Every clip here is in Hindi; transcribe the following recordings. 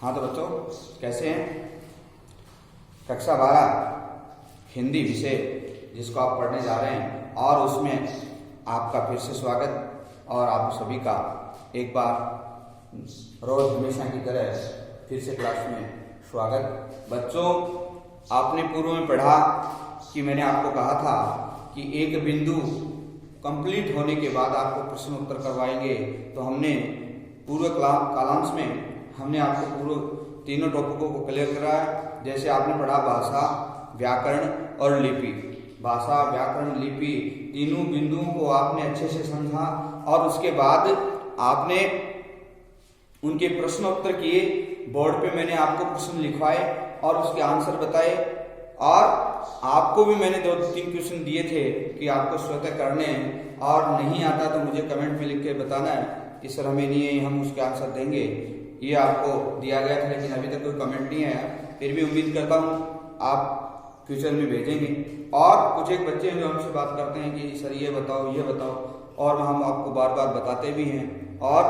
हाँ तो बच्चों कैसे हैं? कक्षा 12 हिंदी विषय जिसको आप पढ़ने जा रहे हैं और उसमें आपका फिर से स्वागत और आप सभी का एक बार रोज हमेशा की तरह फिर से क्लास में स्वागत। बच्चों आपने पूर्व में पढ़ा कि मैंने आपको कहा था कि एक बिंदु कंप्लीट होने के बाद आपको प्रश्न उत्तर करवाएंगे। तो हमने पूर्व कालांश में हमने आपको पूर्व तीनों टॉपिकों को क्लियर कराया। जैसे आपने पढ़ा भाषा, व्याकरण और लिपि। भाषा, व्याकरण, लिपि तीनों बिंदुओं को आपने अच्छे से समझा और उसके बाद आपने उनके प्रश्न उत्तर किए। बोर्ड पे मैंने आपको प्रश्न लिखवाए और उसके आंसर बताए और आपको भी मैंने 2-3 क्वेश्चन दिए थे कि आपको स्वतः करने हैं और नहीं आता तो मुझे कमेंट में लिख के बताना है कि सर हमें नहीं है, हम उसके आंसर देंगे। ये आपको दिया गया था लेकिन अभी तक कोई कमेंट नहीं आया। फिर भी उम्मीद करता हूँ आप फ्यूचर में भेजेंगे। और कुछ एक बच्चे जो हमसे बात करते हैं कि सर ये बताओ और हम आपको बार बार बताते भी हैं और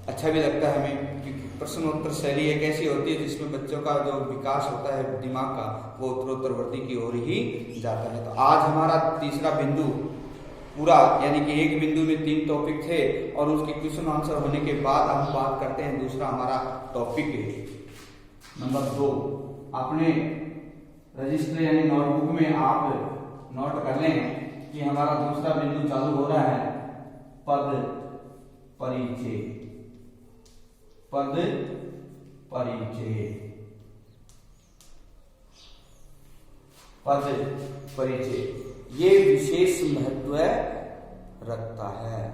अच्छा भी लगता है हमें कि प्रश्नोत्तर शैली एक ऐसी होती है जिसमें बच्चों का जो विकास होता है दिमाग का वो उत्तरोत्तर वृद्धि की ओर ही जाता है। तो आज हमारा तीसरा बिंदु पूरा यानी कि एक बिंदु में 3 टॉपिक थे और उसके क्वेश्चन आंसर होने के बाद हम बात करते हैं दूसरा हमारा टॉपिक नंबर 2। अपने रजिस्टर यानी नोटबुक में आप नोट कर लें कि हमारा दूसरा बिंदु चालू हो रहा है पद परिचय। पद परिचय, पद परिचय ये विशेष महत्व रखता है।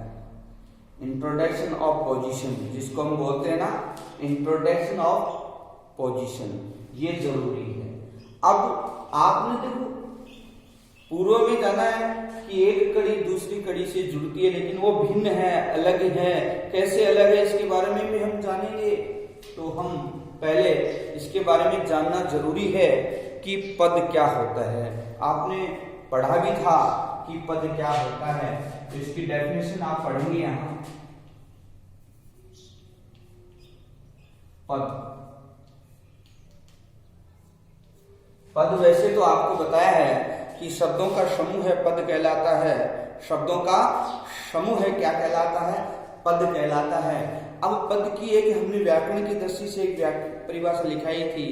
इंट्रोडक्शन ऑफ पोजीशन जिसको हम बोलते हैं ना, इंट्रोडक्शन ऑफ पोजीशन, ये जरूरी है। अब आपने देखो पूर्व में जाना है कि एक कड़ी दूसरी कड़ी से जुड़ती है लेकिन वो भिन्न है, अलग है। कैसे अलग है इसके बारे में भी हम जानेंगे। तो हम पहले इसके बारे में जानना जरूरी है कि पद क्या होता है। आपने पढ़ा भी था कि पद क्या होता है, तो इसकी डेफिनेशन आप पढ़ेंगे यहां। पद वैसे तो आपको बताया है कि शब्दों का समूह है पद कहलाता है। शब्दों का समूह है क्या कहलाता है? पद कहलाता है। अब पद की एक हमने व्याकरण की दृष्टि से एक परिभाषा लिखाई थी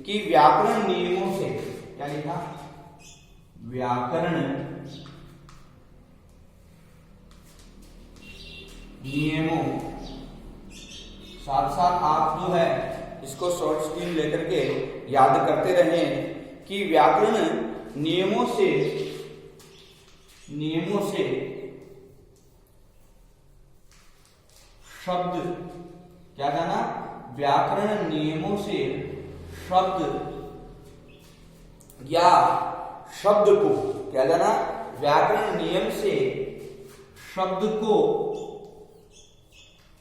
कि व्याकरण नियमों से, क्या लिखा? व्याकरण नियमों, साथ साथ आप जो है इसको शॉर्ट स्क्रीन लेकर के याद करते रहें कि व्याकरण नियमों से शब्द, क्या जाना? व्याकरण नियमों से शब्द या शब्द को, क्या जाना? व्याकरण नियम से शब्द को,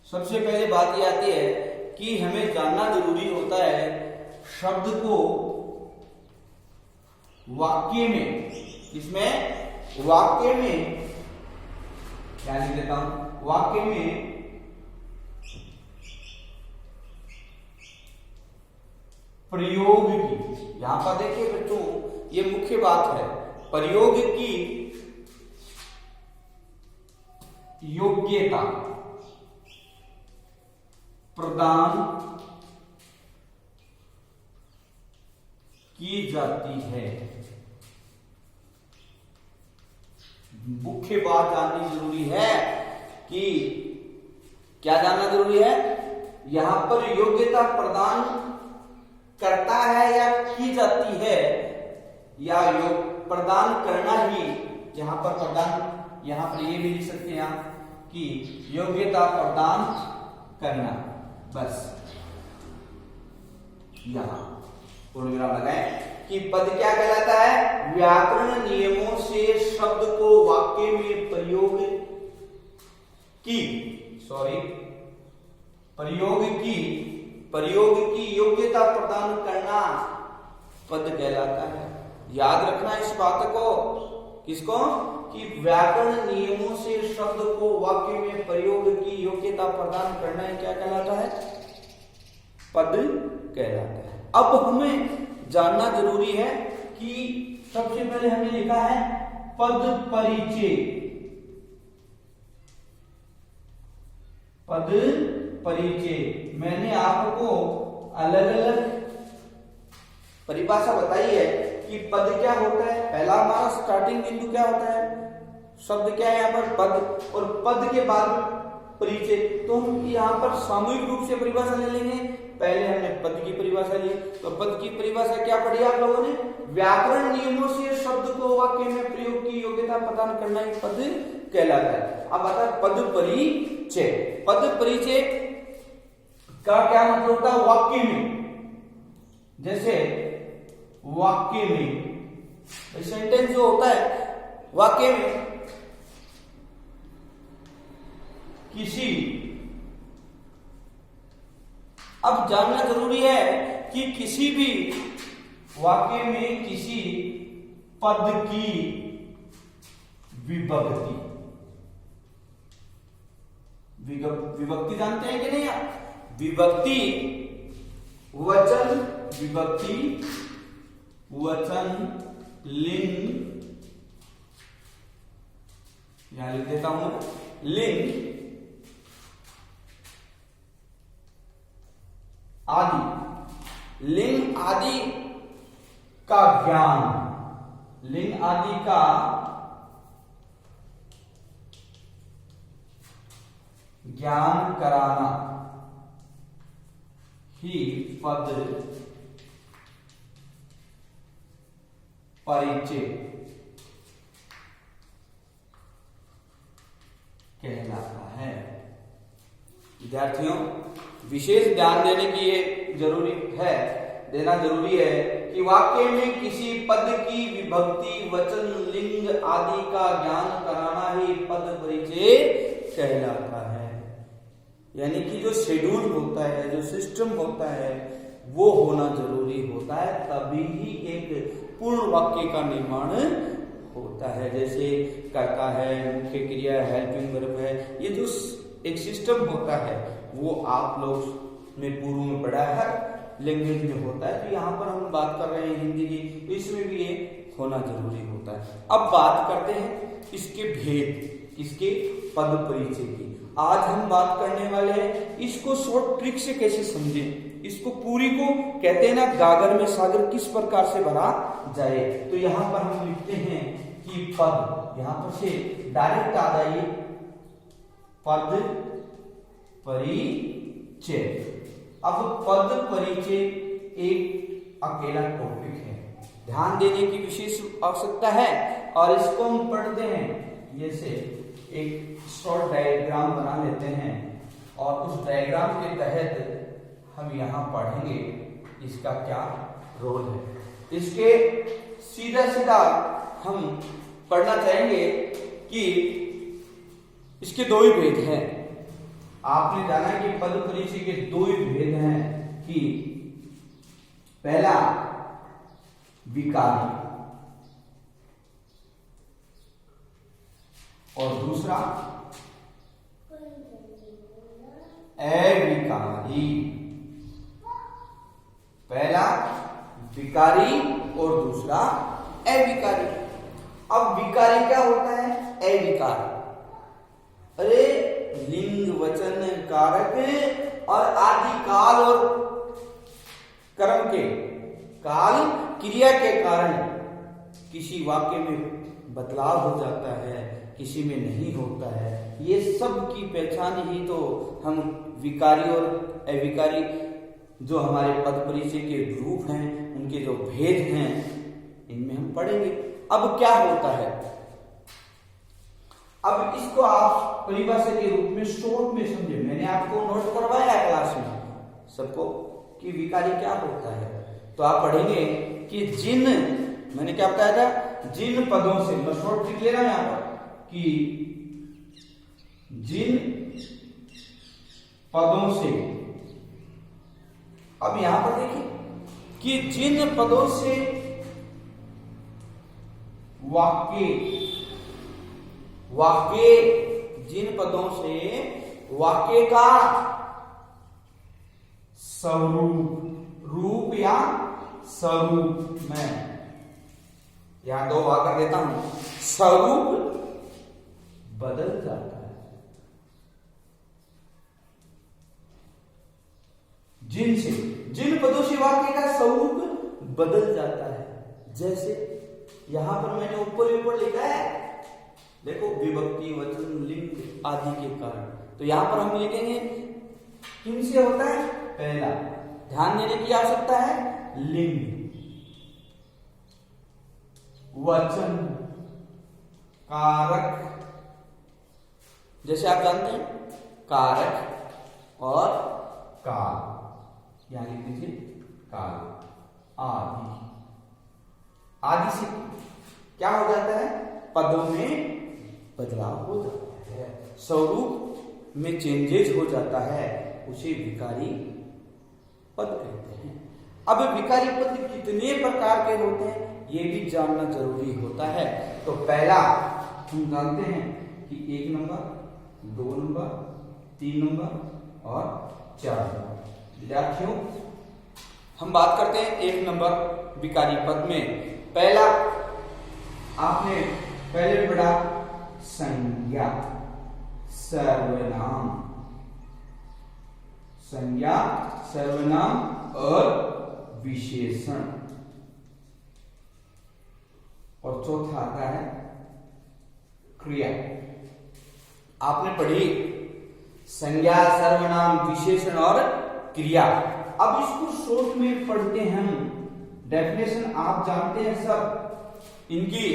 सबसे पहले बात यह आती है कि हमें जानना जरूरी होता है शब्द को वाक्य में, इसमें वाक्य में क्या लिख देता हूं? वाक्य में प्रयोग की, यहां पर देखिए बच्चों ये मुख्य बात है, प्रयोग की योग्यता प्रदान की जाती है। मुख्य बात जाननी जरूरी है कि क्या जानना जरूरी है? यहां पर योग्यता प्रदान करता है या की जाती है, या प्रदान करना ही, यहां पर प्रदान, यहां पर ये भी लिख सकते हैं आप कि योग्यता प्रदान करना, बस यहां पूर्ण विराम लगाएं कि पद क्या कहलाता है? व्याकरण नियमों से शब्द को वाक्य में प्रयोग की योग्यता प्रदान करना पद कहलाता है। याद रखना इस बात को, किसको? कि व्याकरण नियमों से शब्द को वाक्य में प्रयोग की योग्यता प्रदान करना क्या कहलाता है? पद कहलाता है। अब हमें जानना जरूरी है कि सबसे पहले हमने लिखा है पद परिचय। पद परिचय मैंने आपको अलग अलग परिभाषा बताई है कि पद क्या होता है। पहला हमारा स्टार्टिंग बिंदु क्या होता है, शब्द क्या है यहाँ पर पद, और पद के बाद परिचय। तो हम यहाँ पर सामूहिक रूप से परिभाषा ले लेंगे। पहले हमने पद की परिभाषा ली, तो पद की परिभाषा क्या पढ़ी आप लोगों ने, व्याकरण नियमों से शब्द को वाक्य में प्रयोग की योग्यता प्रदान करना ही पद कहलाता है। अब आता है पद परिचय। पद परिचय का क्या मतलब होता है वाक्य में, जैसे वाक्य में सेंटेंस जो होता है वाक्य में किसी, अब जानना जरूरी है कि किसी भी वाक्य में किसी पद की विभक्ति, विभक्ति जानते हैं कि नहीं आप, विभक्ति वचन, विभक्ति वचन लिंग, यहां लिख देता हूं लिंग आदि, लिंग आदि का ज्ञान, लिंग आदि का ज्ञान कराना ही पद परिचय कहलाता है। विद्यार्थियों विशेष ध्यान देने की ये जरूरी है, देना जरूरी है कि वाक्य में किसी पद की विभक्ति वचन लिंग आदि का ज्ञान कराना ही पद परिचय कहलाता है। यानी कि जो शेड्यूल होता है, जो सिस्टम होता है वो होना जरूरी होता है, तभी ही एक पूर्ण वाक्य का निर्माण होता है। जैसे कर्ता है, मुख्य क्रिया, हेल्पिंग वर्ब है, ये जो एक सिस्टम होता है वो आप लोग ने पूर्व में पढ़ा है, लैंग्वेज में होता है। तो यहाँ पर हम बात कर रहे हैं हिंदी की, तो इसमें भी ये होना जरूरी होता है। अब बात करते हैं इसके भेद, इसके पद परिचय की। आज हम बात करने वाले हैं इसको शॉर्ट ट्रिक से कैसे समझें, इसको पूरी को कहते हैं ना गागर में सागर किस प्रकार से भरा जाए। तो यहाँ पर हम लिखते हैं कि पद, यहाँ पर से डायरेक्ट आ जाइए पद परिचय। अब पद परिचय एक अकेला टॉपिक है, ध्यान देने की विशेष आवश्यकता है, और इसको हम पढ़ते हैं जैसे एक शॉर्ट डायग्राम बना लेते हैं, और उस डायग्राम के तहत हम यहाँ पढ़ेंगे इसका क्या रोल है। इसके सीधा सीधा हम पढ़ना चाहेंगे कि इसके दो ही भेद हैं। आपने जाना कि पद परिचय के दो ही भेद हैं, कि पहला विकारी और दूसरा अविकारी। पहला विकारी और दूसरा अविकारी। अब विकारी क्या होता है, अविकार, अरे लिंग वचन कारक और आदि काल और कर्म के, काल क्रिया के कारण किसी वाक्य में बदलाव हो जाता है, किसी में नहीं होता है। ये सब की पहचान ही तो हम विकारी और अविकारी जो हमारे पद परिचय के रूप हैं, उनके जो भेद हैं, इनमें हम पढ़ेंगे। अब क्या होता है, अब इसको आप परिभाषा के रूप में शॉर्ट में समझे। मैंने आपको नोट करवाया है क्लास में सबको कि विकारी क्या होता है। तो आप पढ़ेंगे कि जिन, मैंने क्या बताया था, जिन पदों से, मैं शॉर्ट ट्रिक ले रहा हूं यहां पर, कि जिन पदों से, अब यहां पर देखिए कि जिन पदों से वाक्य, जिन पदों से वाक्य का स्वरूप, रूप या स्वरूप में, यहां दो भाग कर देता हूं, स्वरूप बदल जाता है। जिन से, जिन पदों से वाक्य का स्वरूप बदल जाता है। जैसे यहां पर मैंने ऊपर लिखा है, देखो विभक्ति, वचन, लिंग आदि के कारण, तो यहां पर हम लिखेंगे किन से होता है। पहला ध्यान देने की आवश्यकता है, लिंग, वचन, कारक, जैसे आप जानते हैं कारक और काल, यहां लिख दीजिए काल, आदि। आदि से क्या हो जाता है, पदों में बदलाव हो जाता है, स्वरूप में चेंजेस हो जाता है, उसे विकारी पद कहते हैं। अब विकारी पद कितने प्रकार के होते हैं ये भी जानना जरूरी होता है। तो पहला हम जानते हैं कि 1 नंबर, 2 नंबर, 3 नंबर और 4 नंबर। विद्यार्थियों हम बात करते हैं 1 नंबर विकारी पद में। पहला आपने पहले पढ़ा संज्ञा, सर्वनाम, संज्ञा, सर्वनाम और विशेषण, और चौथा आता है क्रिया। आपने पढ़ी संज्ञा, सर्वनाम, विशेषण और क्रिया। अब इसको शॉर्ट में पढ़ते हैं हम। डेफिनेशन आप जानते हैं सब इनकी,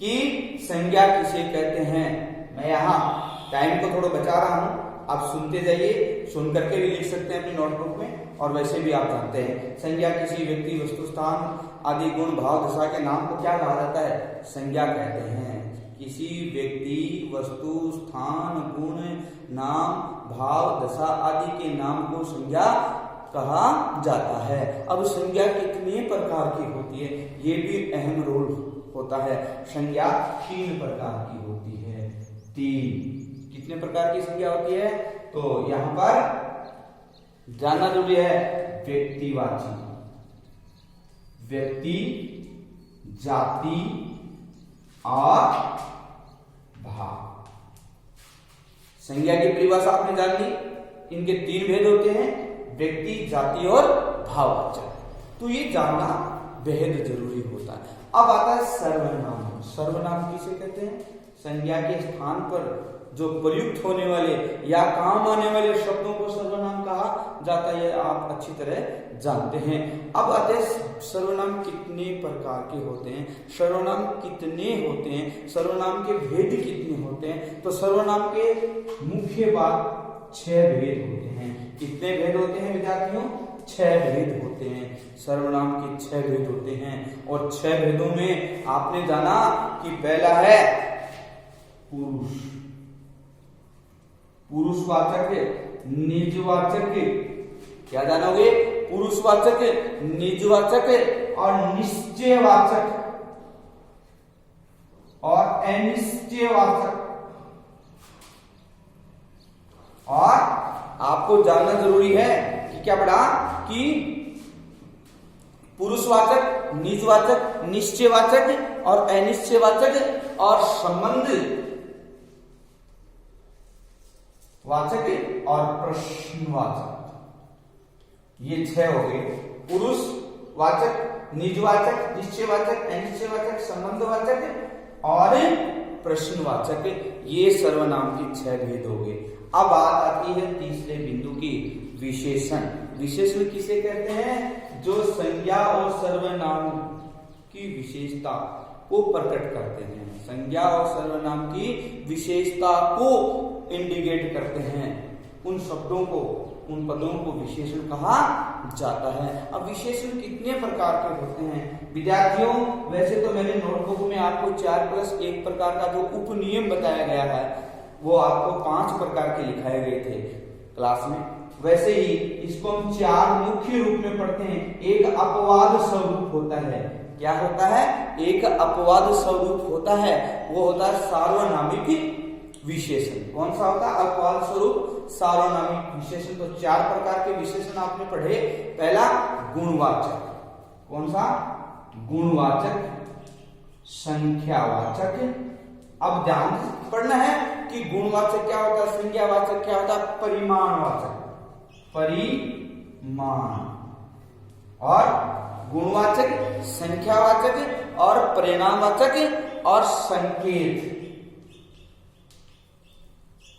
कि संज्ञा किसे कहते हैं। मैं यहां टाइम को थोड़ा बचा रहा हूं, आप सुनते जाइए, सुन करके भी लिख सकते हैं अपनी नोटबुक में, और वैसे भी आप जानते हैं संज्ञा किसी व्यक्ति, वस्तु, स्थान आदि गुण, भाव, दशा के नाम को क्या कहा जाता है, संज्ञा कहते हैं। किसी व्यक्ति, वस्तु, स्थान, गुण, नाम, भाव, दशा आदि के नाम को संज्ञा कहा जाता है। अब संज्ञा कितने प्रकार की होती है ये भी अहम रोल होता है। संज्ञा 3 प्रकार की होती है। 3 कितने प्रकार की संज्ञा होती है, तो यहां पर जानना जरूरी है। व्यक्तिवाची, व्यक्ति, जाति और भाव। संज्ञा की परिभाषा आपने जान ली। इनके 3 भेद होते हैं, व्यक्ति, जाति और भाववाचक। तो ये जानना बेहद जरूरी होता है। अब आता है सर्वनाम। सर्वनाम किसे कहते हैं, संज्ञा के स्थान पर जो प्रयुक्त होने वाले या काम आने वाले शब्दों को सर्वनाम कहा जाता है, आप अच्छी तरह जानते हैं। अब आते हैं सर्वनाम कितने प्रकार के होते हैं, सर्वनाम कितने होते हैं, सर्वनाम के भेद कितने होते हैं। तो सर्वनाम के मुख्य बात 6 भेद होते हैं। कितने भेद होते हैं विद्यार्थियों, 6 भेद होते हैं। सर्वनाम के 6 भेद होते हैं, और 6 भेदों में आपने जाना कि पहला है पुरुष, पुरुषवाचक, निजवाचक, क्या जानोगे, पुरुषवाचक, निजवाचक और निश्चयवाचक और अनिश्चयवाचक। और आपको जानना जरूरी है कि क्या पढ़ा, कि पुरुषवाचक, निजवाचक, निश्चयवाचक और अनिश्चयवाचक और संबंध वाचक और प्रश्नवाचक, ये 6 हो गए। पुरुषवाचक, निजवाचक, निश्चयवाचक, अनिश्चयवाचक, संबंधवाचक और प्रश्नवाचक, ये सर्वनाम के 6 भेद हो गए। अब बात आती है तीसरे बिंदु की, विशेषण। विशेषण किसे कहते हैं, जो संज्ञा और सर्वनाम की विशेषता को प्रकट करते हैं। संज्ञा और सर्वनाम की विशेषता को इंडिकेट करते हैं। उन शब्दों को, उन पदों को विशेषण कहा जाता है। अब विशेषण कितने प्रकार के होते हैं विद्यार्थियों, वैसे तो मैंने नोटबुक में आपको 4+1 प्रकार का जो उपनियम बताया गया है वो आपको 5 प्रकार के लिखाए गए थे क्लास में। वैसे ही इसको हम 4 मुख्य रूप में पढ़ते हैं। एक अपवाद स्वरूप होता है। क्या होता है, एक अपवाद स्वरूप होता है, वो होता है सार्वनामिक विशेषण। कौन सा होता है? अपवाद स्वरूप सार्वनामिक विशेषण। तो 4 प्रकार के विशेषण आपने पढ़े। पहला गुणवाचक। कौन सा? गुणवाचक, संख्यावाचक। अब ध्यान से पढ़ना है कि गुणवाचक क्या होता है, संख्यावाचक क्या होता है, परिमाणवाचक, परिमाण, और गुणवाचक, संख्यावाचक और परिणामवाचक और संकेत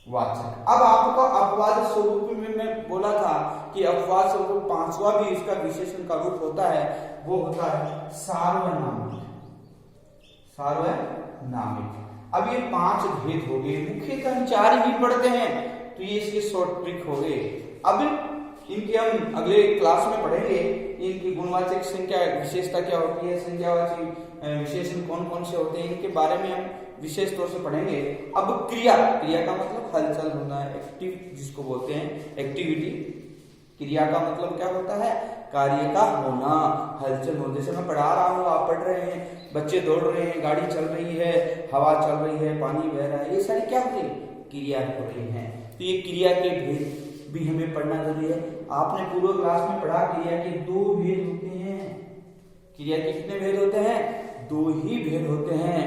वाचक। अब आपको अपवाद स्वरूप में मैं बोला था कि अपवाद स्वरूप 5वां भी इसका विशेषण का रूप होता है, वो होता है सार्वनामिक। सार्वनामिक। अब ये 5 भेद हो गए, मुख्यतः हम 4 ही पढ़ते हैं, तो ये इसके शॉर्ट ट्रिक हो गए। अब इनके हम अगले क्लास में पढ़ेंगे, इनकी गुणवाचक संख्या विशेषता क्या होती है, संख्यावाचक विशेषण कौन कौन से होते हैं, इनके बारे में हम विशेष तौर से पढ़ेंगे। अब क्रिया, क्रिया का मतलब हलचल होना है, एक्टिव जिसको बोलते हैं, एक्टिविटी। क्रिया का मतलब क्या होता है? कार्य का होना, हलचल होना। जैसे मैं पढ़ा रहा हूँ, आप पढ़ रहे हैं, बच्चे दौड़ रहे हैं, गाड़ी चल रही है, हवा चल रही है, पानी बह रहा है, ये सारी क्या होती है? क्रिया होती है। तो ये क्रिया के भेद भी हमें पढ़ना जरूरी है। आपने पूर्व क्लास में पढ़ा क्रिया के 2 भेद होते हैं। क्रिया के कितने भेद होते हैं? 2 ही भेद होते हैं,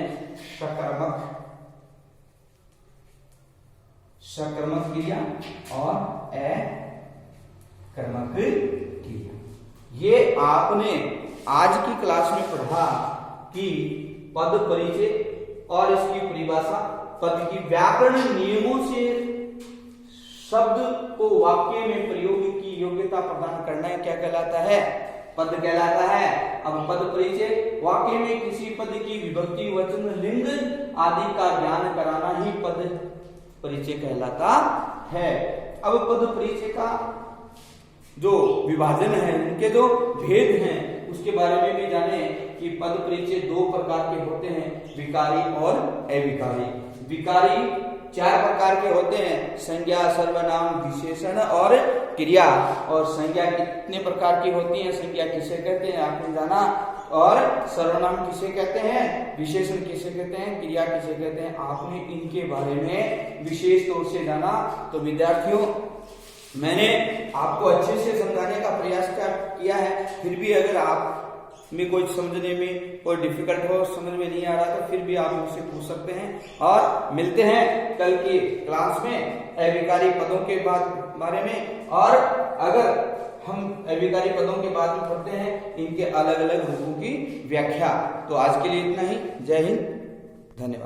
सकर्मक, सकर्मक क्रिया और अकर्मक क्रिया। ये आपने आज की क्लास में पढ़ा कि पद परिचय और इसकी परिभाषा, पद की व्याकरण नियमों से शब्द को वाक्य में प्रयोग की योग्यता प्रदान करना क्या कहलाता है? पद कहलाता है। अब पद परिचय, वाक्य में किसी पद की विभक्ति, वचन, लिंग आदि का ज्ञान कराना ही पद परिचय कहलाता है। अब पद परिचय का जो विभाजन है, उनके जो भेद हैं, उसके बारे में भी जाने कि पद परिचय 2 प्रकार के होते हैं, विकारी और अविकारी। विकारी 4 प्रकार के होते हैं, संज्ञा, सर्वनाम, विशेषण और क्रिया। और संज्ञा कितने प्रकार की होती है? संज्ञा किसे कहते हैं आपने जाना, और सर्वनाम किसे कहते हैं, विशेषण किसे कहते हैं, क्रिया किसे कहते हैं, आपने इनके बारे में विशेष तौर से जाना। तो विद्यार्थियों, मैंने आपको अच्छे से समझाने का प्रयास किया है, फिर भी अगर आप में कोई समझने में कोई डिफिकल्ट हो, समझ में नहीं आ रहा, तो फिर भी आप मुझसे पूछ सकते हैं। और मिलते हैं कल की क्लास में अविकारी पदों के बारे में, और अगर हम अविकारी पदों के बाद में पढ़ते हैं इनके अलग अलग रूपों की व्याख्या। तो आज के लिए इतना ही। जय हिंद, धन्यवाद।